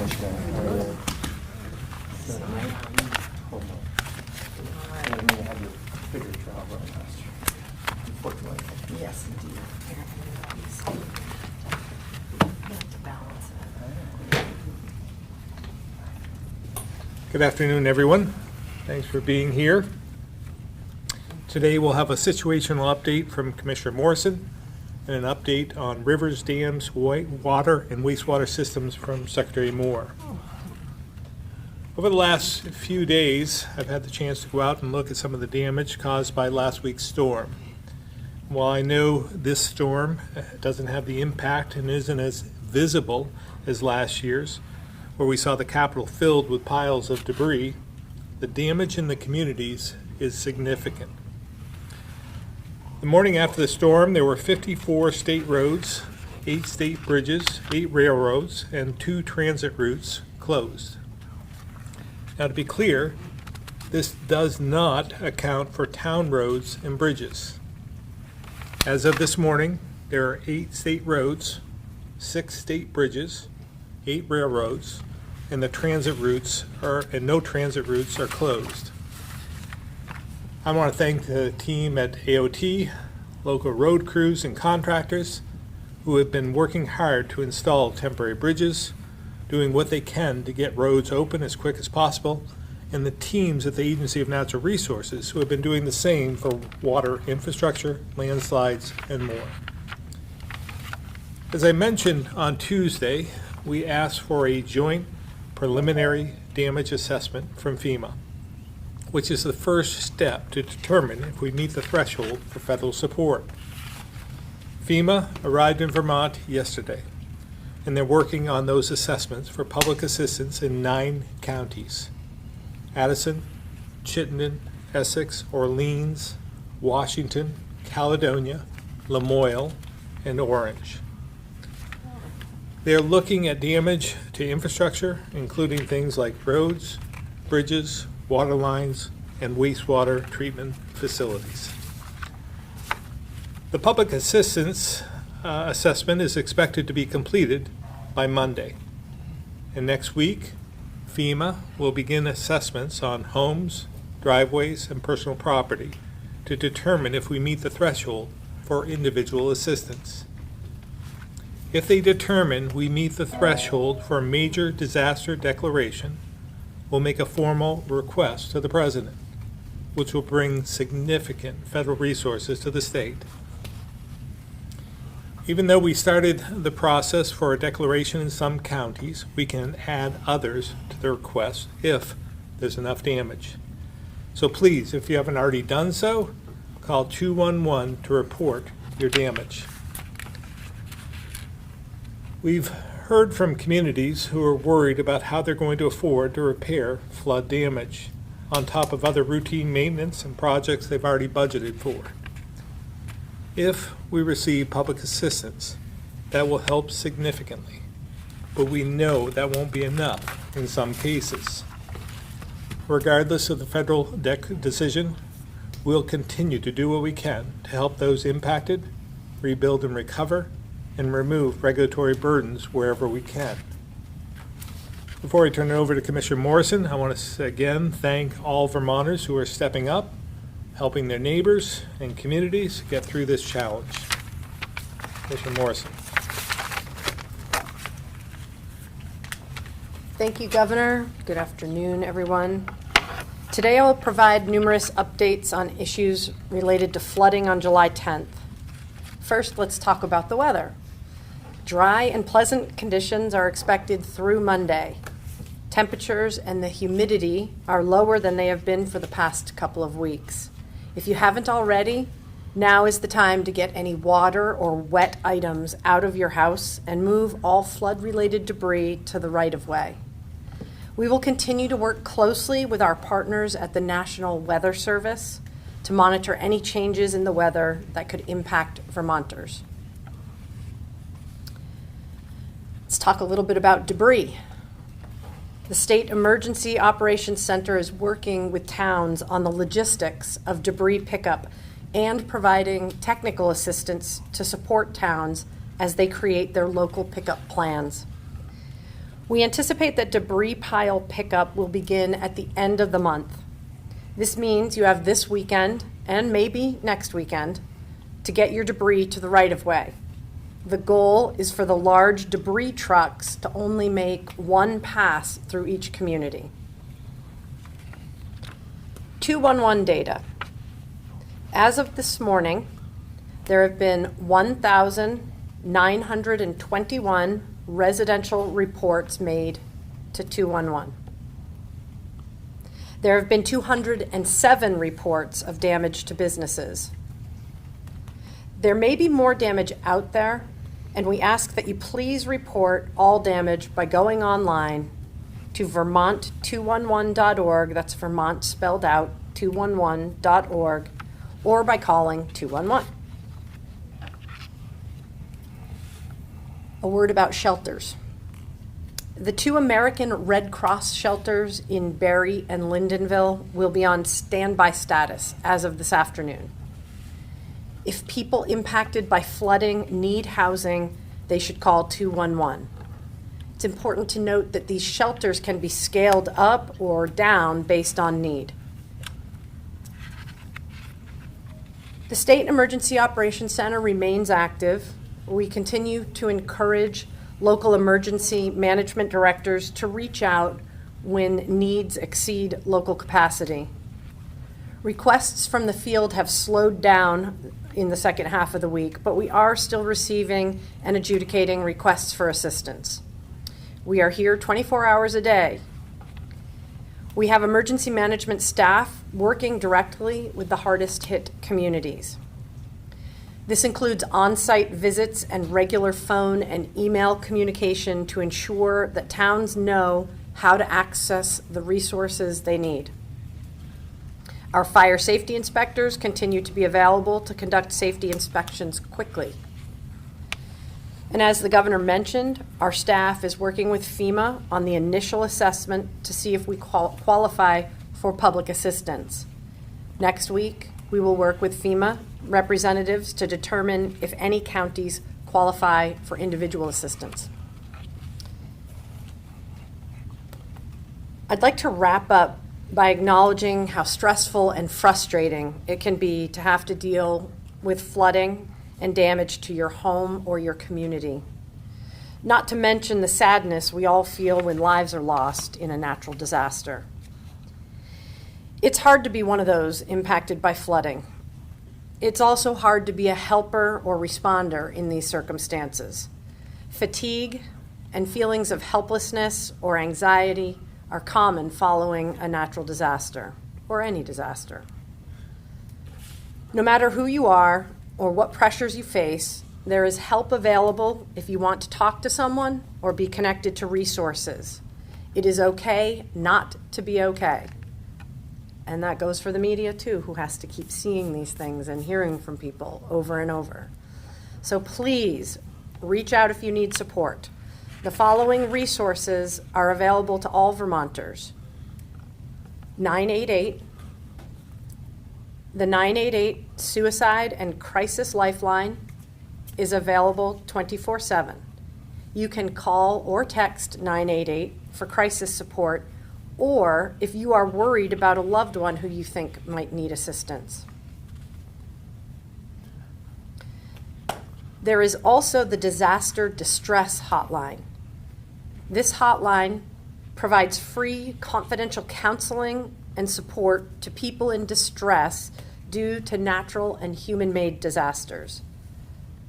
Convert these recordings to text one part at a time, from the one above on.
Commissioner. Hold on. I didn't even have your figure trial run last year, unfortunately. Yes, indeed. You have to balance it. Good afternoon, everyone. Thanks for being here. Today we'll have a situational update from Commissioner Morrison and an update on rivers, dams, water, and wastewater systems from Secretary Moore. Over the last few days, I've had the chance to go out and look at some of the damage caused by last week's storm. While I know this storm doesn't have the impact and isn't as visible as last year's, where we saw the Capitol filled with piles of debris, the damage in the communities is significant. The morning after the storm, there were 54 state roads, 8 state bridges, 8 railroads, and 2 transit routes closed. Now, to be clear, this does not account for town roads and bridges. As of this morning, there are 8 state roads, 6 state bridges, 8 railroads, and no transit routes are closed. I want to thank the team at AOT, local road crews and contractors who have been working hard to install temporary bridges, doing what they can to get roads open as quick as possible, and the teams at the Agency of Natural Resources who have been doing the same for water infrastructure, landslides, and more. As I mentioned on Tuesday, we asked for a joint preliminary damage assessment from FEMA, which is the first step to determine if we meet the threshold for federal support. FEMA arrived in Vermont yesterday, and they're working on those assessments for public assistance in 9 counties: Addison, Chittenden, Essex, Orleans, Washington, Caledonia, Lamoille, and Orange. They're looking at damage to infrastructure, including things like roads, bridges, water lines, and wastewater treatment facilities. The public assistance assessment is expected to be completed by Monday. And next week, FEMA will begin assessments on homes, driveways, and personal property to determine if we meet the threshold for individual assistance. If they determine we meet the threshold for a major disaster declaration, we'll make a formal request to the President, which will bring significant federal resources to the state. Even though we started the process for a declaration in some counties, we can add others to the request if there's enough damage. So please, if you haven't already done so, call 211 to report your damage. We've heard from communities who are worried about how they're going to afford to repair flood damage, on top of other routine maintenance and projects they've already budgeted for. If we receive public assistance, that will help significantly, but we know that won't be enough in some cases. Regardless of the federal decision, we'll continue to do what we can to help those impacted rebuild and recover, and remove regulatory burdens wherever we can. Before I turn it over to Commissioner Morrison, I want to again thank all Vermonters who are stepping up, helping their neighbors and communities get through this challenge. Commissioner Morrison. Thank you, Governor. Good afternoon, everyone. Today I will provide numerous updates on issues related to flooding on July 10th. First, let's talk about the weather. Dry and pleasant conditions are expected through Monday. Temperatures and the humidity are lower than they have been for the past couple of weeks. If you haven't already, now is the time to get any water or wet items out of your house and move all flood-related debris to the right-of-way. We will continue to work closely with our partners at the National Weather Service to monitor any changes in the weather that could impact Vermonters. Let's talk a little bit about debris. The State Emergency Operations Center is working with towns on the logistics of debris pickup and providing technical assistance to support towns as they create their local pickup plans. We anticipate that debris pile pickup will begin at the end of the month. This means you have this weekend, and maybe next weekend, to get your debris to the right-of-way. The goal is for the large debris trucks to only make one pass through each community. 211 data. As of this morning, there have been 1,921 residential reports made to 211. There have been 207 reports of damage to businesses. There may be more damage out there, and we ask that you please report all damage by going online to Vermont211.org, that's Vermont spelled out, 211.org, or by calling 211. A word about shelters. The 2 American Red Cross shelters in Barry and Lyndonville will be on standby status as of this afternoon. If people impacted by flooding need housing, they should call 211. It's important to note that these shelters can be scaled up or down based on need. The State Emergency Operations Center remains active. We continue to encourage local emergency management directors to reach out when needs exceed local capacity. Requests from the field have slowed down in the second half of the week, but we are still receiving and adjudicating requests for assistance. We are here 24 hours a day. We have emergency management staff working directly with the hardest hit communities. This includes on-site visits and regular phone and email communication to ensure that towns know how to access the resources they need. Our fire safety inspectors continue to be available to conduct safety inspections quickly. And as the governor mentioned, our staff is working with FEMA on the initial assessment to see if we qualify for public assistance. Next week, we will work with FEMA representatives to determine if any counties qualify for individual assistance. I'd like to wrap up by acknowledging how stressful and frustrating it can be to have to deal with flooding and damage to your home or your community. Not to mention the sadness we all feel when lives are lost in a natural disaster. It's hard to be one of those impacted by flooding. It's also hard to be a helper or responder in these circumstances. Fatigue and feelings of helplessness or anxiety are common following a natural disaster or any disaster. No matter who you are or what pressures you face, there is help available if you want to talk to someone or be connected to resources. It is okay not to be okay. And that goes for the media too, who has to keep seeing these things and hearing from people over and over. So please reach out if you need support. The following resources are available to all Vermonters. 988, the 988 Suicide and Crisis Lifeline is available 24/7. You can call or text 988 for crisis support, or if you are worried about a loved one who you think might need assistance. There is also the Disaster Distress Hotline. This hotline provides free confidential counseling and support to people in distress due to natural and human-made disasters.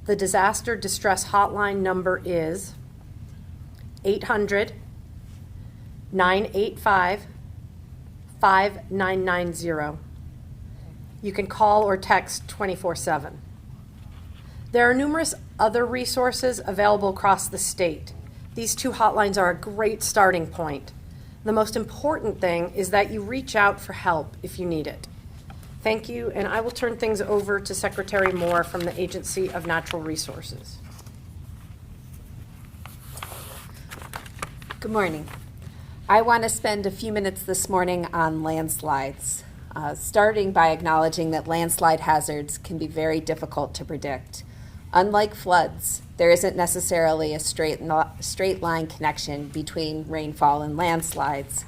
The Disaster Distress Hotline number is 800-985-5990. You can call or text 24/7. There are numerous other resources available across the state. These 2 hotlines are a great starting point. The most important thing is that you reach out for help if you need it. Thank you, and I will turn things over to Secretary Moore from the Agency of Natural Resources. Good morning. I want to spend a few minutes this morning on landslides, starting by acknowledging that landslide hazards can be very difficult to predict. Unlike floods, there isn't necessarily a straight line connection between rainfall and landslides.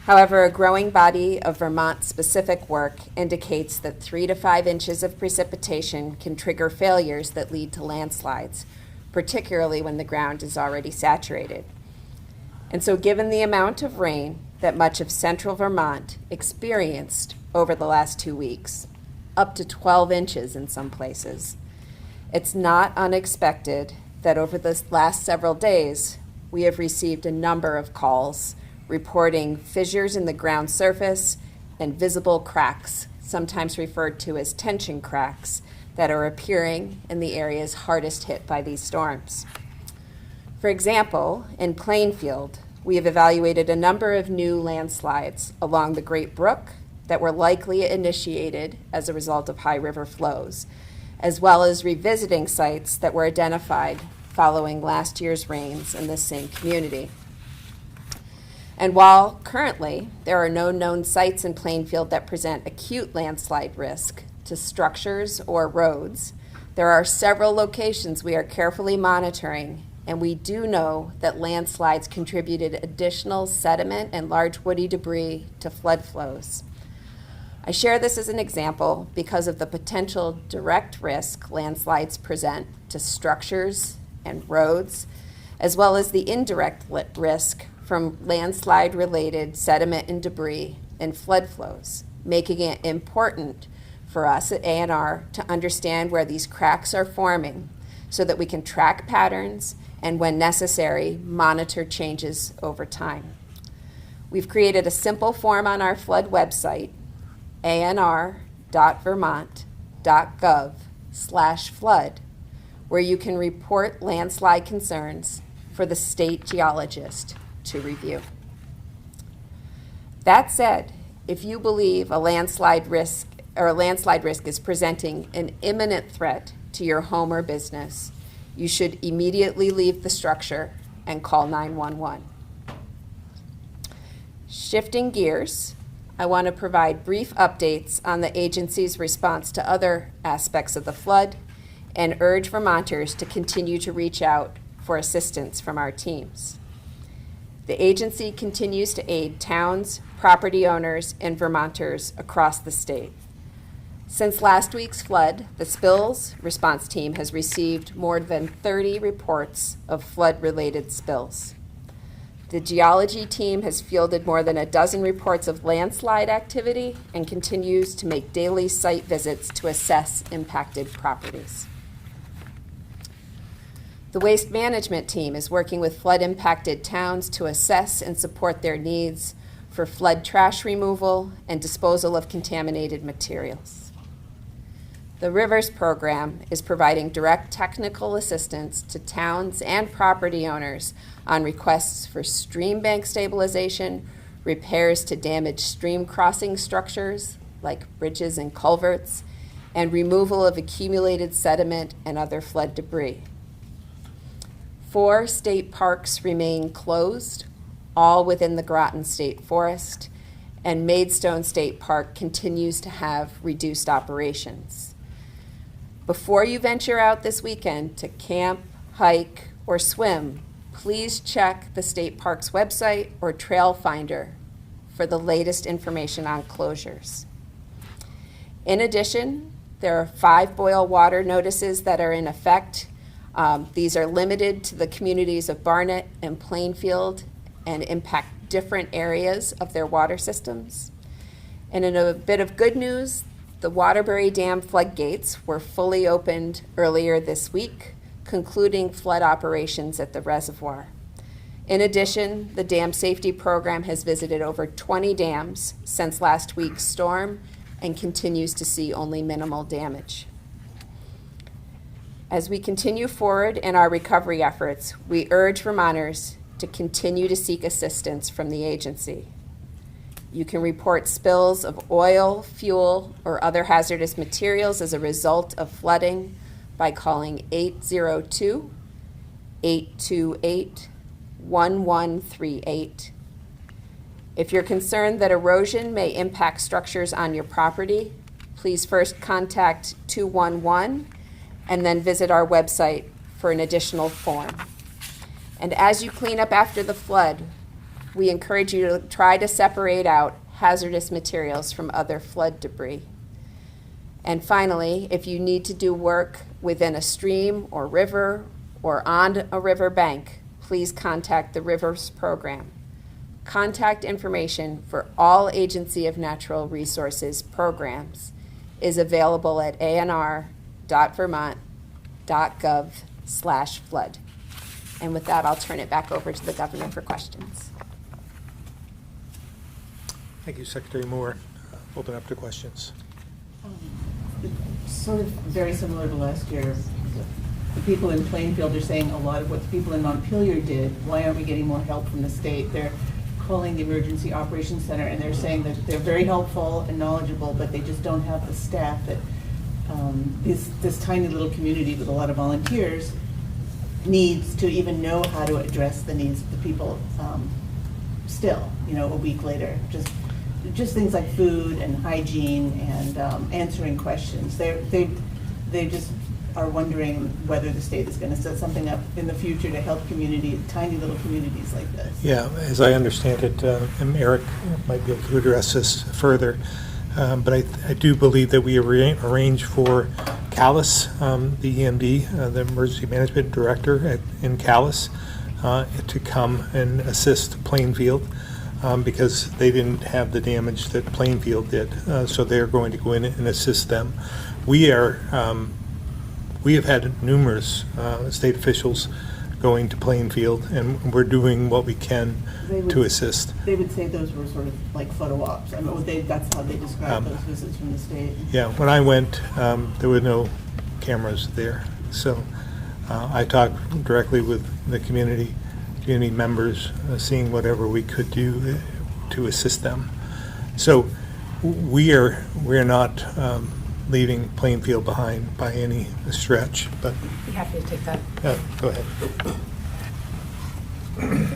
However, a growing body of Vermont-specific work indicates that 3 to 5 inches of precipitation can trigger failures that lead to landslides, particularly when the ground is already saturated. And so given the amount of rain that much of central Vermont experienced over the last 2 weeks, up to 12 inches in some places, it's not unexpected that over the last several days, we have received a number of calls reporting fissures in the ground surface and visible cracks, sometimes referred to as tension cracks, that are appearing in the areas hardest hit by these storms. For example, in Plainfield, we have evaluated a number of new landslides along the Great Brook that were likely initiated as a result of high river flows, as well as revisiting sites that were identified following last year's rains in this same community. And while currently there are no known sites in Plainfield that present acute landslide risk to structures or roads, there are several locations we are carefully monitoring, and we do know that landslides contributed additional sediment and large woody debris to flood flows. I share this as an example because of the potential direct risk landslides present to structures and roads, as well as the indirect risk from landslide-related sediment and debris and flood flows, making it important for us at A&R to understand where these cracks are forming so that we can track patterns and, when necessary, monitor changes over time. We've created a simple form on our flood website, anr.vermont.gov/flood, where you can report landslide concerns for the state geologist to review. That said, if you believe a landslide risk is presenting an imminent threat to your home or business, you should immediately leave the structure and call 911. Shifting gears, I want to provide brief updates on the agency's response to other aspects of the flood and urge Vermonters to continue to reach out for assistance from our teams. The agency continues to aid towns, property owners, and Vermonters across the state. Since last week's flood, the spills response team has received more than 30 reports of flood-related spills. The geology team has fielded more than a dozen reports of landslide activity and continues to make daily site visits to assess impacted properties. The waste management team is working with flood-impacted towns to assess and support their needs for flood trash removal and disposal of contaminated materials. The Rivers program is providing direct technical assistance to towns and property owners on requests for stream bank stabilization, repairs to damaged stream crossing structures like bridges and culverts, and removal of accumulated sediment and other flood debris. 4 state parks remain closed, all within the Groton State Forest, and Maidstone State Park continues to have reduced operations. Before you venture out this weekend to camp, hike, or swim, please check the state park's website or Trail Finder for the latest information on closures. In addition, there are 5 boil water notices that are in effect. These are limited to the communities of Barnet and Plainfield and impact different areas of their water systems. And in a bit of good news, the Waterbury Dam floodgates were fully opened earlier this week, concluding flood operations at the reservoir. In addition, the Dam Safety Program has visited over 20 dams since last week's storm and continues to see only minimal damage. As we continue forward in our recovery efforts, we urge Vermonters to continue to seek assistance from the agency. You can report spills of oil, fuel, or other hazardous materials as a result of flooding by calling 802-828-1138. If you're concerned that erosion may impact structures on your property, please first contact 211 and then visit our website for an additional form. And as you clean up after the flood, we encourage you to try to separate out hazardous materials from other flood debris. And finally, if you need to do work within a stream or river or on a river bank, please contact the Rivers Program. Contact information for all Agency of Natural Resources programs is available at anr.vermont.gov/flood. And with that, I'll turn it back over to the governor for questions. Thank you, Secretary Moore. Open up to questions. Sort of very similar to last year. The people in Plainfield are saying a lot of what the people in Montpelier did. Why aren't we getting more help from the state? They're calling the Emergency Operations Center and they're saying that they're very helpful and knowledgeable, but they just don't have the staff that this tiny little community with a lot of volunteers needs to even know how to address the needs of the people still, a week later. Just things like food and hygiene and answering questions. They just are wondering whether the state is going to set something up in the future to help tiny little communities like this. Yeah, as I understand it, and Eric might be able to address this further, but I do believe that we arranged for Calais, the EMD, the Emergency Management Director in Calais, to come and assist Plainfield because they didn't have the damage that Plainfield did. So they're going to go in and assist them. We have had numerous state officials going to Plainfield, and we're doing what we can to assist. They would say those were sort of like photo ops. I mean, that's how they describe those visits from the state. Yeah, when I went, there were no cameras there. So I talked directly with the community members, seeing whatever we could do to assist them. So we're not leaving Plainfield behind by any stretch, but Be happy to take that. go ahead.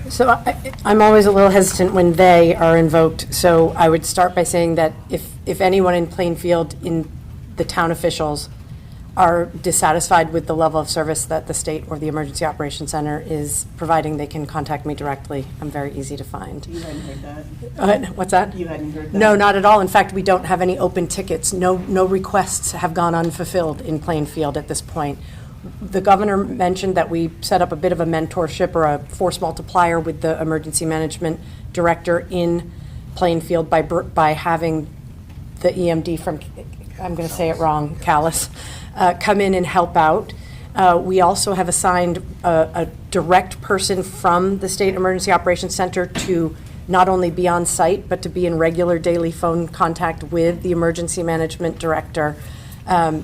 So I'm always a little hesitant when they are invoked, so I would start by saying that if anyone in Plainfield, in the town officials, are dissatisfied with the level of service that the state or the Emergency Operations Center is providing, they can contact me directly. I'm very easy to find. You hadn't heard that? What's that? You hadn't heard that? No, not at all. In fact, we don't have any open tickets. No requests have gone unfulfilled in Plainfield at this point. The governor mentioned that we set up a bit of a mentorship or a force multiplier with the emergency management director in Plainfield by having the EMD from, I'm going to say it wrong, Calais, come in and help out. We also have assigned a direct person from the State Emergency Operations Center to not only be on site, but to be in regular daily phone contact with the emergency management director.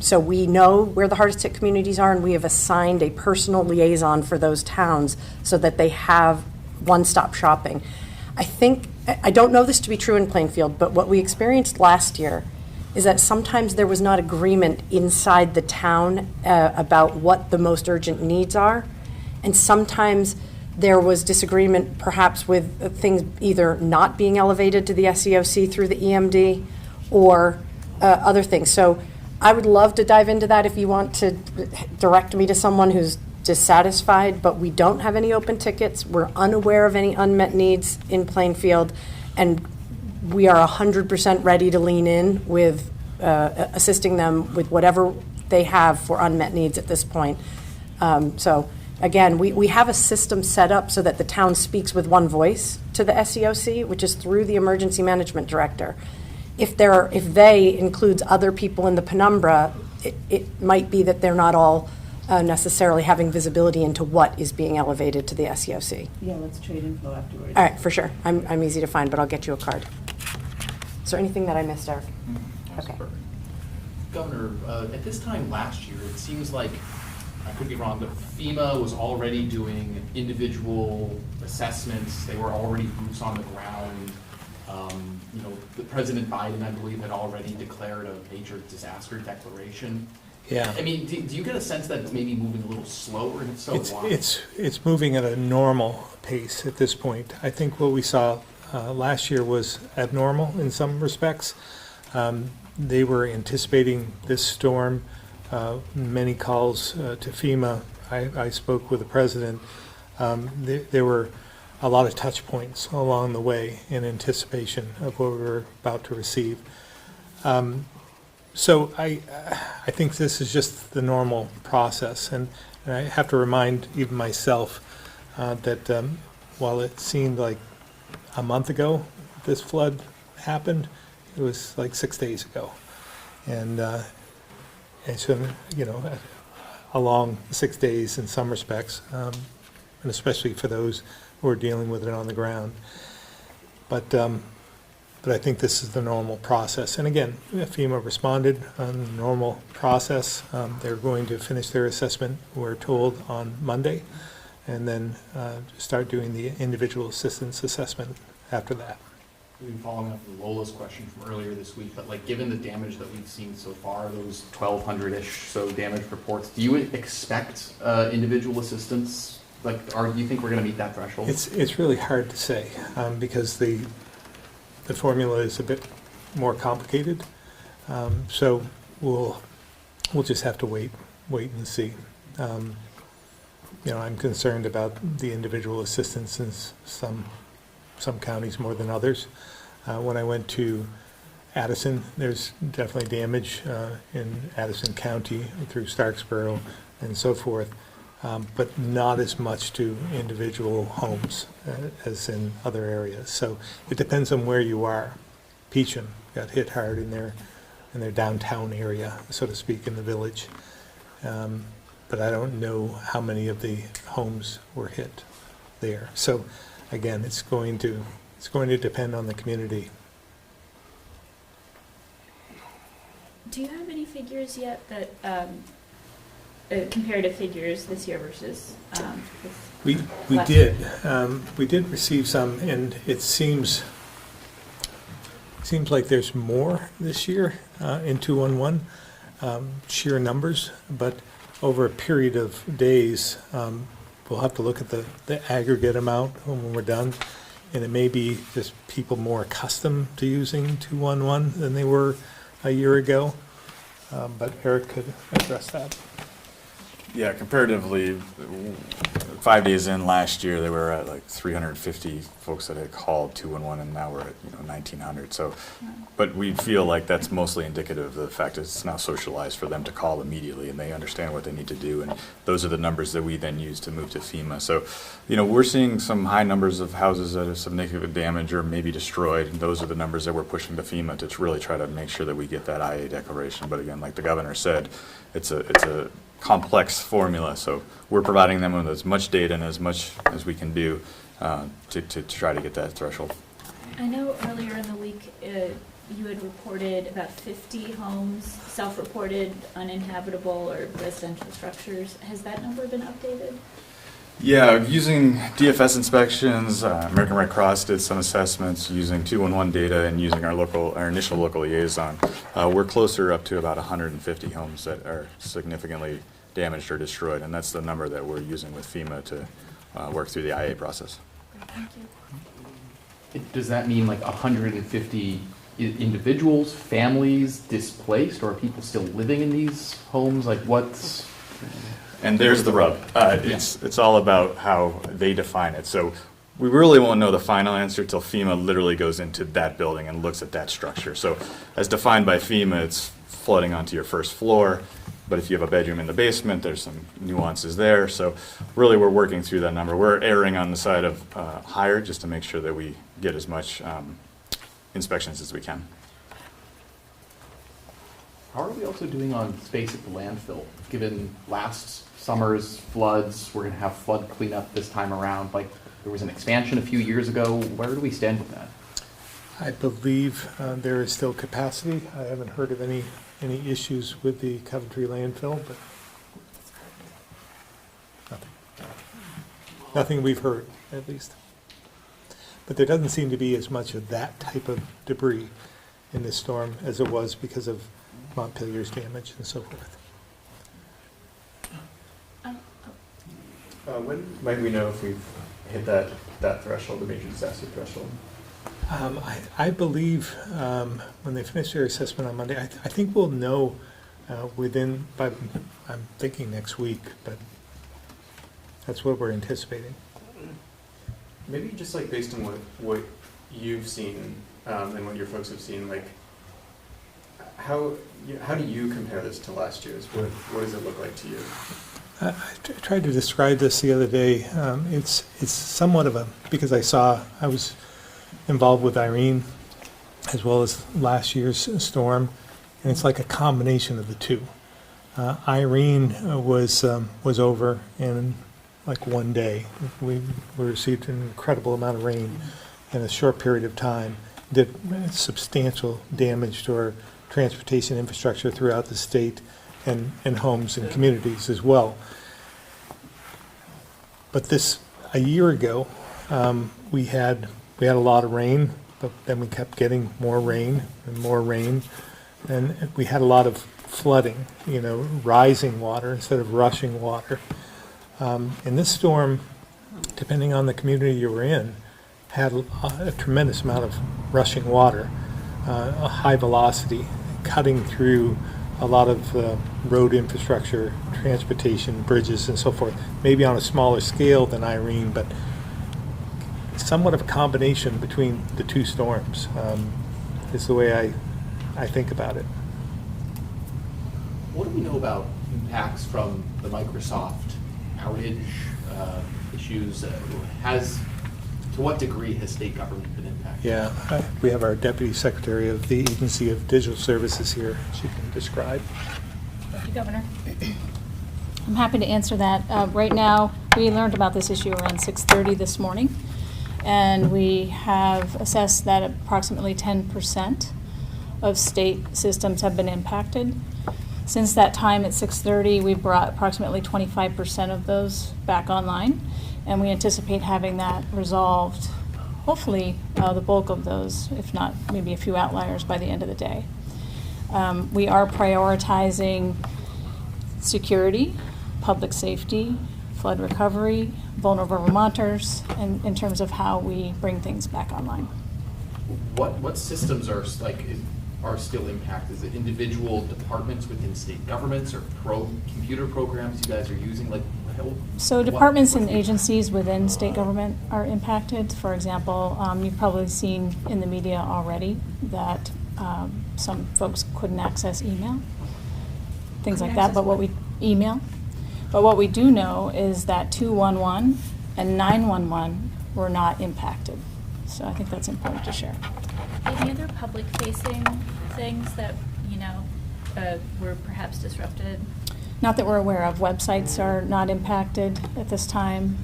So we know where the hardest hit communities are, and we have assigned a personal liaison for those towns so that they have one-stop shopping. I don't know this to be true in Plainfield, but what we experienced last year is that sometimes there was not agreement inside the town about what the most urgent needs are, and sometimes there was disagreement perhaps with things either not being elevated to the SEOC through the EMD or other things. So I would love to dive into that if you want to direct me to someone who's dissatisfied, but we don't have any open tickets. We're unaware of any unmet needs in Plainfield, and we are 100% ready to lean in with assisting them with whatever they have for unmet needs at this point. So again, we have a system set up so that the town speaks with one voice to the SEOC, which is through the emergency management director. If they includes other people in the penumbra, it might be that they're not all necessarily having visibility into what is being elevated to the SEOC. Yeah, let's trade info afterwards. All right, for sure. I'm easy to find, but I'll get you a card. Is there anything that I missed, Eric? That's Okay. perfect. Governor, at this time last year, it seems like, I could be wrong, but FEMA was already doing individual assessments. They were already boots on the ground. The President Biden, I believe, had already declared a major disaster declaration. Yeah. I mean, do you get a sense that it's maybe moving a little slower, and if so, why? It's moving at a normal pace at this point. I think what we saw last year was abnormal in some respects. They were anticipating this storm. Many calls to FEMA I spoke with the president, there were a lot of touch points along the way in anticipation of what we were about to receive. So I think this is just the normal process, and I have to remind even myself that while it seemed like a month ago this flood happened, it was like 6 days ago, and so a long 6 days in some respects, and especially for those who are dealing with it on the ground. But I think this is the normal process. And again, FEMA responded on the normal process. They're going to finish their assessment, we're told, on Monday, and then start doing the individual assistance assessment after that. We've been following up with Lola's question from earlier this week, but like given the damage that we've seen so far, those 1,200-ish so damage reports, do you expect individual assistance? Like, do you think we're going to meet that threshold? It's really hard to say because the formula is a bit more complicated. So we'll just have to wait and see. I'm concerned about the individual assistance in some counties more than others. When I went to Addison, there's definitely damage in Addison County through Starksboro and so forth, but not as much to individual homes as in other areas. So it depends on where you are. Peacham got hit hard in their downtown area, so to speak, in the village. But I don't know how many of the homes were hit there. So again, it's going to depend on the community. Do you have any figures yet that comparative figures this year versus We last did. year? We did receive some, and it seems like there's more this year in 211, sheer numbers, but over a period of days, we'll have to look at the aggregate amount when we're done, and it may be just people more accustomed to using 211 than they were a year ago, but Eric could address that. Yeah, comparatively, 5 days in last year, they were at like 350 folks that had called 211, and now we're at 1,900. So, but we feel like that's mostly indicative of the fact that it's now socialized for them to call immediately, and they understand what they need to do, and those are the numbers that we then use to move to FEMA. So, we're seeing some high numbers of houses that have significant damage or maybe destroyed, and those are the numbers that we're pushing to FEMA to really try to make sure that we get that IA declaration. But again, like the governor said, it's a complex formula, so we're providing them with as much data and as much as we can do to try to get that threshold. I know earlier in the week you had reported about 50 homes self-reported uninhabitable or residential structures. Has that number been updated? Yeah, using DFS inspections, American Red Cross did some assessments using 211 data and using our initial local liaison. We're closer up to about 150 homes that are significantly damaged or destroyed, and that's the number that we're using with FEMA to work through the IA process. Great, thank you. Does that mean like 150 individuals, families displaced, or are people still living in these homes? Like what's... And there's the rub. It's all about how they define it. So we really won't know the final answer till FEMA literally goes into that building and looks at that structure. So as defined by FEMA, it's flooding onto your first floor. But if you have a bedroom in the basement, there's some nuances there. So really we're working through that number. We're erring on the side of higher just to make sure that we get as much inspections as we can. How are we also doing on space at the landfill? Given last summer's floods, we're going to have flood cleanup this time around. Like there was an expansion a few years ago. Where do we stand with that? I believe there is still capacity. I haven't heard of any issues with the Coventry landfill, but nothing we've heard, at least. But there doesn't seem to be as much of that type of debris in this storm as it was because of Montpelier's damage and so forth. When might we know if we've hit that threshold, the major disaster threshold? I believe when they finish their assessment on Monday, I think we'll know I'm thinking next week, but That's what we're anticipating. Maybe just like based on what you've seen and what your folks have seen, like how do you compare this to last year's? What does it look like to you? I tried to describe this the other day. It's somewhat of a, because I was involved with Irene as well as last year's storm, and it's like a combination of the two. Irene was over in like one day. We received an incredible amount of rain in a short period of time, did substantial damage to our transportation infrastructure throughout the state and homes and communities as well. But a year ago, we had a lot of rain, but then we kept getting more rain and more rain, and we had a lot of flooding, rising water instead of rushing water. And this storm, depending on the community you were in, had a tremendous amount of rushing water, a high velocity, cutting through a lot of road infrastructure, transportation, bridges, and so forth. Maybe on a smaller scale than Irene, but somewhat of a combination between the two storms is the way I think about it. What do we know about impacts from the Microsoft outage issues? To what degree has state government been impacted? Yeah, we have our Deputy Secretary of the Agency of Digital Services here. She can describe. Thank you, Governor. I'm happy to answer that. Right now, we learned about this issue around 6:30 this morning, and we have assessed that approximately 10% of state systems have been impacted. Since that time at 6:30, we brought approximately 25% of those back online, and we anticipate having that resolved, hopefully the bulk of those, if not maybe a few outliers, by the end of the day. We are prioritizing security, public safety, flood recovery, vulnerable Vermonters, and in terms of how we bring things back online. What systems are still impacted? Is it individual departments within state governments or computer programs you guys are using? So departments and agencies within state government are impacted. For example, you've probably seen in the media already that some folks couldn't access email, things like that. But what we do know is that 211 and 911 were not impacted. So I think that's important to share. Any other public-facing things that, were perhaps disrupted? Not that we're aware of. Websites are not impacted at this time.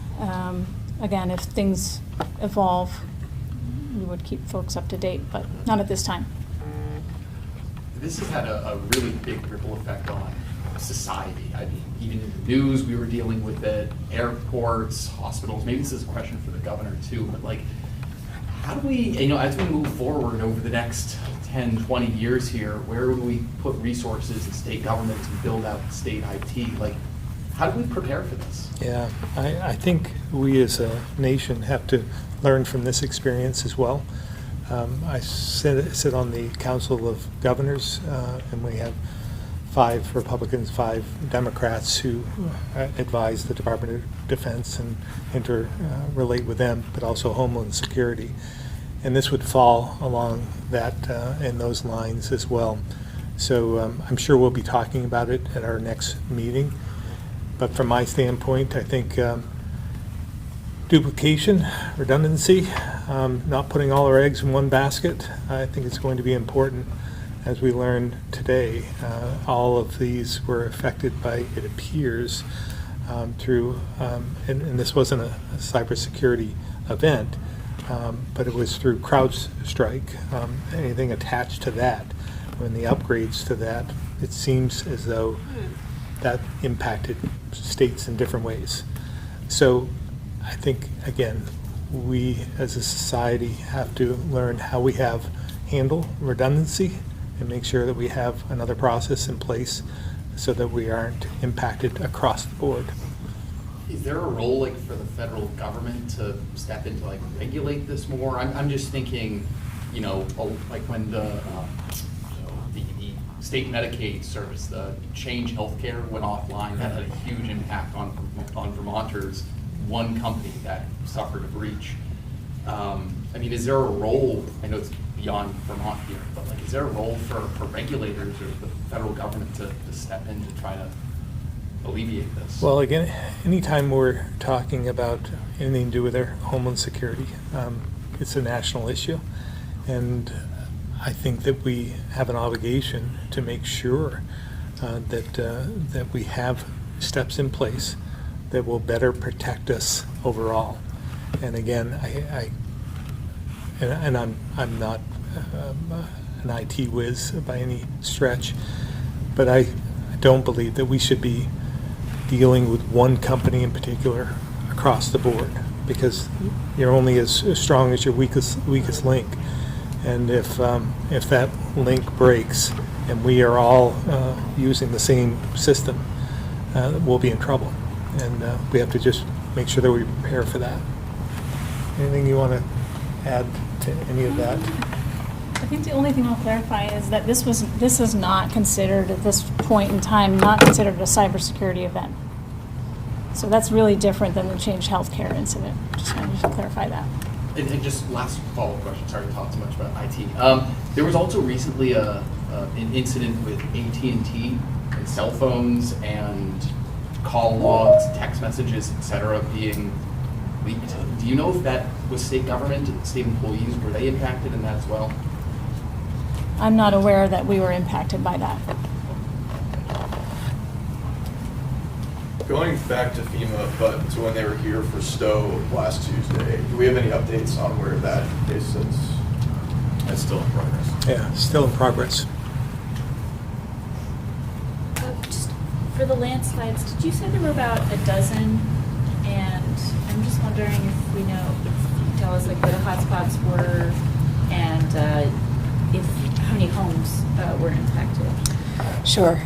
Again, if things evolve, we would keep folks up to date, but not at this time. This has had a really big ripple effect on society. I mean, even in the news, we were dealing with it, airports, hospitals. Maybe this is a question for the governor too, but how do we, as we move forward over the next 10, 20 years here, where do we put resources in state government to build out state IT? How do we prepare for this? Yeah, I think we as a nation have to learn from this experience as well. I sit on the Council of Governors, and we have 5 Republicans, 5 Democrats who advise the Department of Defense and interrelate with them, but also Homeland Security. And this would fall along that in those lines as well. So I'm sure we'll be talking about it at our next meeting. But from my standpoint, I think duplication, redundancy, not putting all our eggs in one basket, I think it's going to be important. As we learned today, all of these were affected by, it appears, through, and this wasn't a cybersecurity event, but it was through CrowdStrike, anything attached to that, when the upgrades to that, it seems as though that impacted states in different ways. So I think, again, we as a society have to learn how we handle redundancy and make sure that we have another process in place so that we aren't impacted across the board. Is there a role for the federal government to step in to regulate this more? I'm just thinking, when the state Medicaid service, the Change Healthcare went offline. That had a huge impact on Vermonters. One company that suffered a breach. I mean, is there a role, I know it's beyond Vermont here, but like, is there a role for regulators or the federal government to step in to try to alleviate this? Well, again, anytime we're talking about anything to do with our homeland security, it's a national issue. And I think that we have an obligation to make sure that we have steps in place that will better protect us overall. And again, I'm not an IT whiz by any stretch, but I don't believe that we should be dealing with one company in particular across the board, because you're only as strong as your weakest link. And if that link breaks and we are all using the same system, we'll be in trouble. And we have to just make sure that we prepare for that. Anything you want to add to any of that? I think the only thing I'll clarify is that this is not considered, at this point in time, not considered a cybersecurity event. So that's really different than the Change Healthcare incident. Just wanted to clarify that. And just last follow-up question, sorry to talk too much about IT. There was also recently an incident with AT&T and cell phones and call logs, text messages, et cetera, being leaked. Do you know if that was state government, state employees, were they impacted in that as well? I'm not aware that we were impacted by that. Going back to FEMA, but to when they were here for Stowe last Tuesday, do we have any updates on where that case sits? That's still in progress. Yeah, still in progress. Just for the landslides, did you say there were about a dozen? And I'm just wondering if we know, if you can tell us like where the hotspots were and how many homes were impacted. Sure.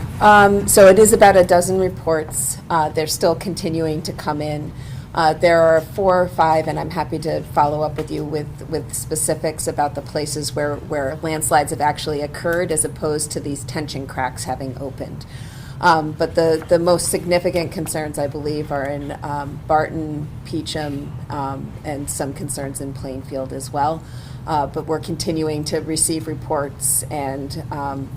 So it is about a dozen reports. They're still continuing to come in. There are 4 or 5, and I'm happy to follow up with you with specifics about the places where landslides have actually occurred as opposed to these tension cracks having opened. But the most significant concerns, I believe, are in Barton, Peacham, and some concerns in Plainfield as well. But we're continuing to receive reports, and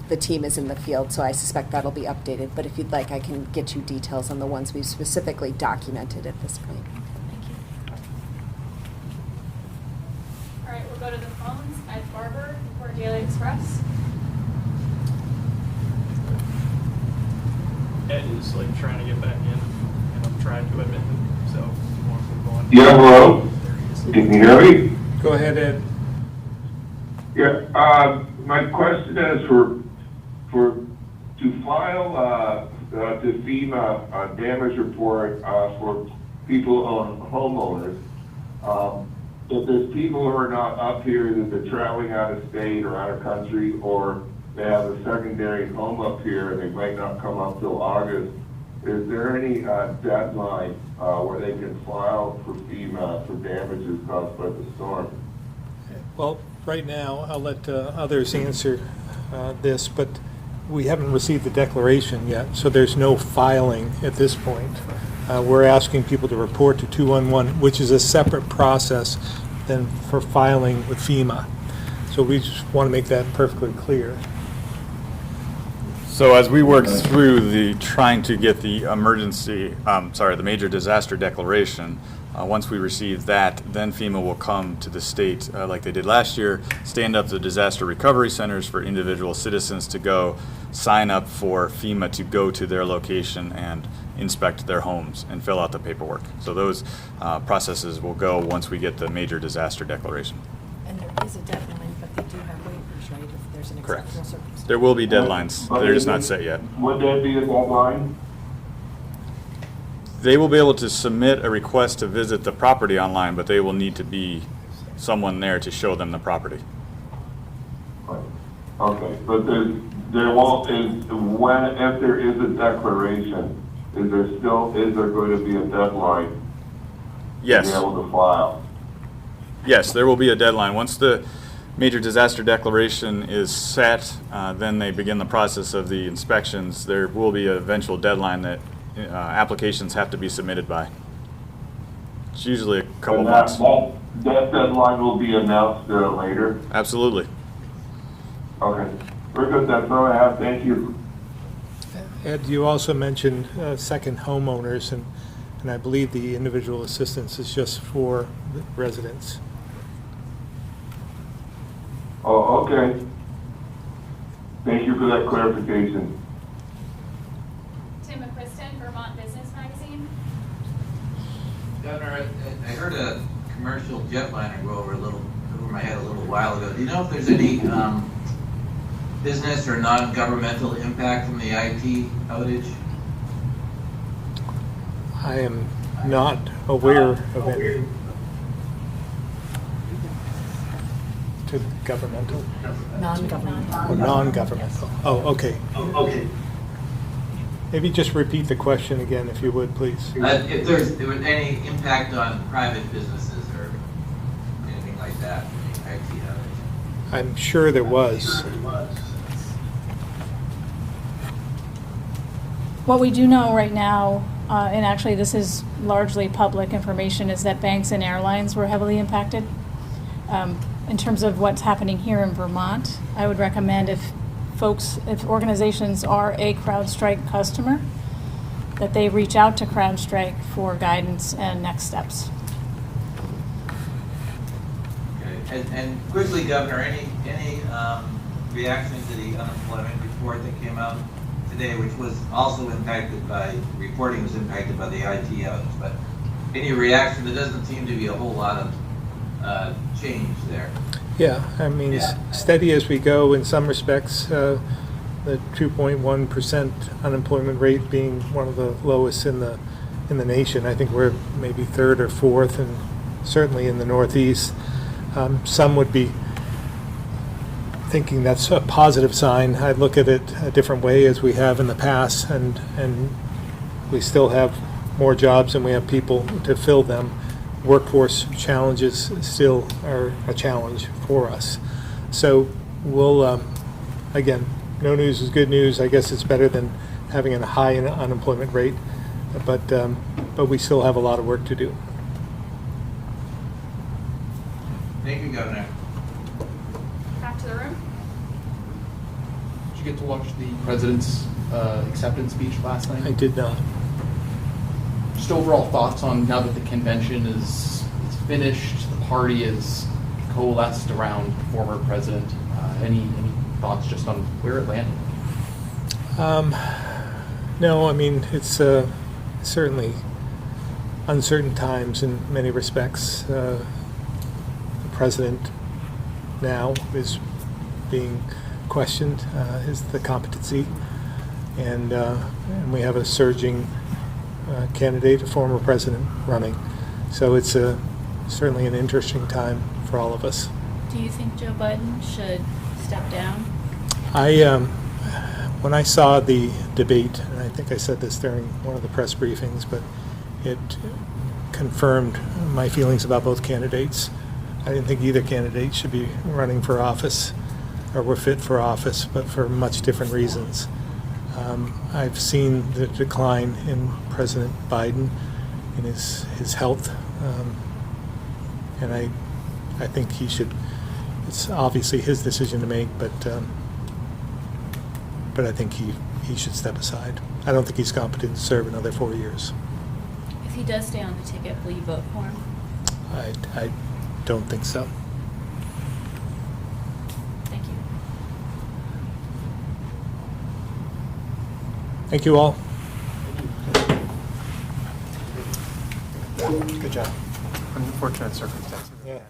the team is in the field, so I suspect that'll be updated. But if you'd like, I can get you details on the ones we've specifically documented at this point. Thank you. All right, we'll go to the phones. Ed Barber for Daily Express. Ed is like trying to get back in, and I'm trying to admit it, so if you want to move on. Yeah, hello? There he is. Can you hear me? Go ahead, Ed. Yeah, my question is to file the FEMA damage report for people on homeowners. If there's people who are not up here, that they're traveling out of state or out of country, or they have a secondary home up here and they might not come up till August, is there any deadline where they can file for FEMA for damages caused by the storm? Well, right now, I'll let others answer this, but we haven't received the declaration yet, so there's no filing at this point. We're asking people to report to 211, which is a separate process than for filing with FEMA. So we just want to make that perfectly clear. So as we work through trying to get the the major disaster declaration, once we receive that, then FEMA will come to the state, like they did last year, stand up the disaster recovery centers for individual citizens to go sign up for FEMA to go to their location and inspect their homes and fill out the paperwork. So those processes will go once we get the major disaster declaration. And there is a deadline, but they do have waivers, right, if there's an Correct. exceptional circumstance. There will be deadlines. They're just not set yet. Would there be a deadline? They will be able to submit a request to visit the property online, but they will need to be someone there to show them the property. Okay, but there won't, if there is a declaration, is there going to be a deadline? Yes. To be able to file? Yes, there will be a deadline. Once the major disaster declaration is set, then they begin the process of the inspections. There will be an eventual deadline that applications have to be submitted by. It's usually a couple And months. that deadline will be announced later? Absolutely. Okay. Very good, that's all I have, thank you. Ed, you also mentioned second homeowners, and I believe the individual assistance is just for the residents. Oh, okay. Thank you for that clarification. Tim McQuiston, Vermont Business Magazine. Governor, I heard a commercial jetliner go over my head a little while ago. Do you know if there's any business or non-governmental impact from the IT outage? I am not aware of any. To governmental? Non-governmental. Or non-governmental? Oh, okay. Okay. Maybe just repeat the question again, if you would, please. If there was any impact on private businesses or anything like that from the IT outage? I'm sure there was. What we do know right now, and actually this is largely public information, is that banks and airlines were heavily impacted. In terms of what's happening here in Vermont, I would recommend if organizations are a CrowdStrike customer, that they reach out to CrowdStrike for guidance and next steps. Okay. And quickly, Governor, any reaction to the unemployment report that came out today, which was also impacted by, reporting was impacted by the IT outage, but any reaction? There doesn't seem to be a whole lot of change there. Yeah, I mean, steady as we go in some respects. The 2.1% unemployment rate being one of the lowest in the nation. I think we're maybe third or fourth, and certainly in the Northeast. Some would be thinking that's a positive sign. I look at it a different way, as we have in the past, and we still have more jobs than we have people to fill them. Workforce challenges still are a challenge for us. So we'll, again, no news is good news. I guess it's better than having a high unemployment rate, but we still have a lot of work to do. Thank you, Governor. Back to the room. Did you get to watch the president's acceptance speech last night? I did not. Just overall thoughts on, now that the convention is finished, the party is coalesced around former president. Any thoughts just on where it landed? No, I mean, it's certainly uncertain times in many respects. The president now is being questioned, is the competency, and we have a surging candidate, a former president, running. So it's certainly an interesting time for all of us. Do you think Joe Biden should step down? When I saw the debate, and I think I said this during one of the press briefings, but it confirmed my feelings about both candidates. I didn't think either candidate should be running for office or were fit for office, but for much different reasons. I've seen the decline in President Biden, in his health, and I think he should. It's obviously his decision to make, but I think he should step aside. I don't think he's competent to serve another 4 years. If he does stay on the ticket, will you vote for him? I don't think so. Thank you. Thank you all. Good job. Unfortunate circumstances. Yeah.